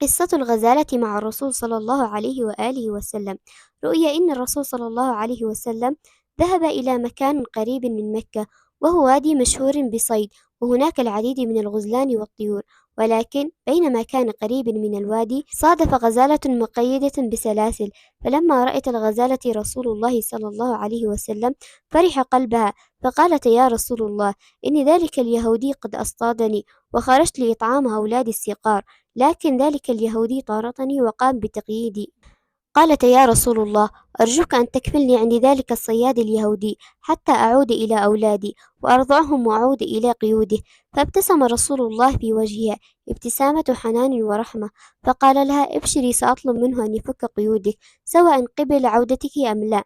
قصة الغزالة مع الرسول صلى الله عليه وآله وسلم. رؤي إن الرسول صلى الله عليه وسلم ذهب إلى مكان قريب من مكة، وهو وادي مشهور بصيد، وهناك العديد من الغزلان والطيور. ولكن بينما كان قريب من الوادي صادف غزالة مقيدة بسلاسل، فلما رأت الغزالة رسول الله صلى الله عليه وسلم فرح قلبها، فقالت: يا رسول الله، إن ذلك اليهودي قد أصطادني، وخرجت لإطعام أولادي الصغار، لكن ذلك اليهودي طاردني وقام بتقييدي. قالت: يا رسول الله، أرجوك أن تكفلني عند ذلك الصياد اليهودي حتى أعود إلى أولادي وأرضعهم وأعود إلى قيوده. فابتسم رسول الله في وجهها ابتسامة حنان ورحمة، فقال لها: ابشري، سأطلب منه أن يفك قيودك سواء قبل عودتك أم لا.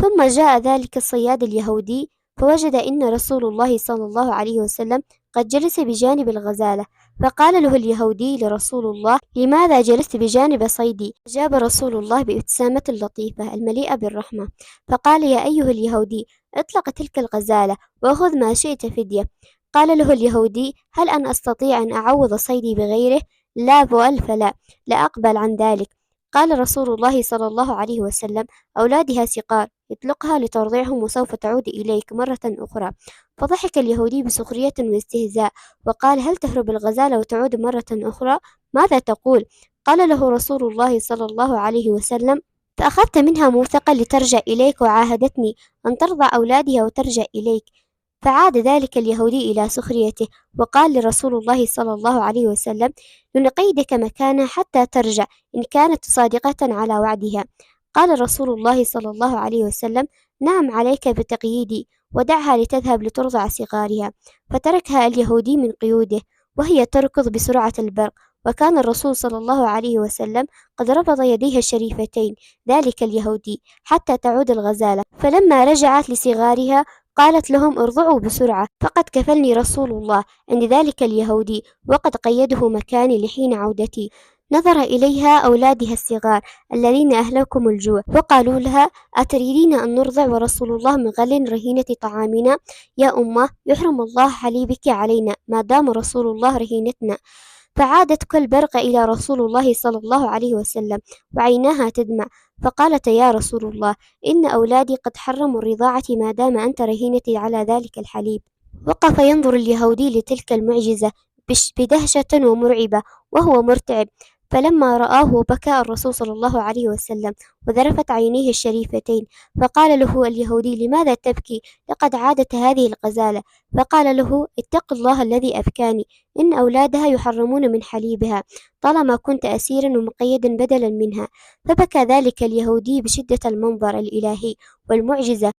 ثم جاء ذلك الصياد اليهودي فوجد إن رسول الله صلى الله عليه وسلم قد جلس بجانب الغزالة، فقال له اليهودي لرسول الله: لماذا جلست بجانب صيدي؟ أجاب رسول الله بابتسامة لطيفة المليئة بالرحمة، فقال: يا أيها اليهودي، اطلق تلك الغزالة وخذ ما شئت فدية. قال له اليهودي: هل أنا أستطيع أن أعوض صيدي بغيره؟ لا وألف لا، لا أقبل عن ذلك. قال رسول الله صلى الله عليه وسلم: أولادها صغار، اطلقها لترضعهم وسوف تعود إليك مرة أخرى. فضحك اليهودي بسخرية واستهزاء، وقال: هل تهرب الغزالة وتعود مرة أخرى؟ ماذا تقول؟ قال له رسول الله صلى الله عليه وسلم: فأخذت منها موثقا لترجع إليك، وعاهدتني أن ترضع أولادها وترجع إليك. فعاد ذلك اليهودي إلى سخريته، وقال لرسول الله صلى الله عليه وسلم: لنقيدك مكانها حتى ترجع إن كانت صادقة على وعدها. قال رسول الله صلى الله عليه وسلم: نعم، عليك بتقييدي، ودعها لتذهب لترضع صغارها. فتركها اليهودي من قيوده وهي تركض بسرعة البرق، وكان الرسول صلى الله عليه وسلم قد ربط يديه الشريفتين ذلك اليهودي حتى تعود الغزالة. فلما رجعت لصغارها قالت لهم: ارضعوا بسرعة، فقد كفلني رسول الله عند ذلك اليهودي، وقد قيده مكاني لحين عودتي. نظر إليها أولادها الصغار الذين أهلكم الجوع، وقالوا لها: أتريدين أن نرضع ورسول الله من غل رهينة طعامنا؟ يا أمه، يحرم الله حليبك علينا ما دام رسول الله رهينتنا. فعادت كالبرق إلى رسول الله صلى الله عليه وسلم وعيناها تدمع، فقالت: يا رسول الله، إن أولادي قد حرموا الرضاعة ما دام أنت رهينتي على ذلك الحليب. وقف ينظر اليهودي لتلك المعجزة بدهشة ومرعبة وهو مرتعب. فلما رآه بكى الرسول صلى الله عليه وسلم وذرفت عينيه الشريفتين، فقال له اليهودي: لماذا تبكي؟ لقد عادت هذه الغزالة. فقال له: اتق الله الذي أبكاني، إن أولادها يحرمون من حليبها طالما كنت أسيرا ومقيدا بدلا منها. فبكى ذلك اليهودي بشدة المنظر الإلهي والمعجزة،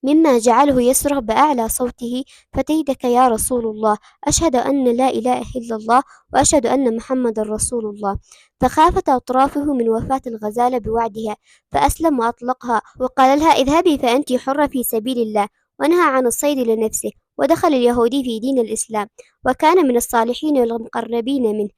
مما جعله يصرخ بأعلى صوته: فتيدك يا رسول الله، أشهد أن لا إله إلا الله وأشهد أن محمد رسول الله. فخافت أطرافه من وفاة الغزالة بوعدها، فأسلم وأطلقها وقال لها: اذهبي فأنت حرة في سبيل الله، ونهى عن الصيد لنفسه. ودخل اليهودي في دين الإسلام، وكان من الصالحين والمقربين منه.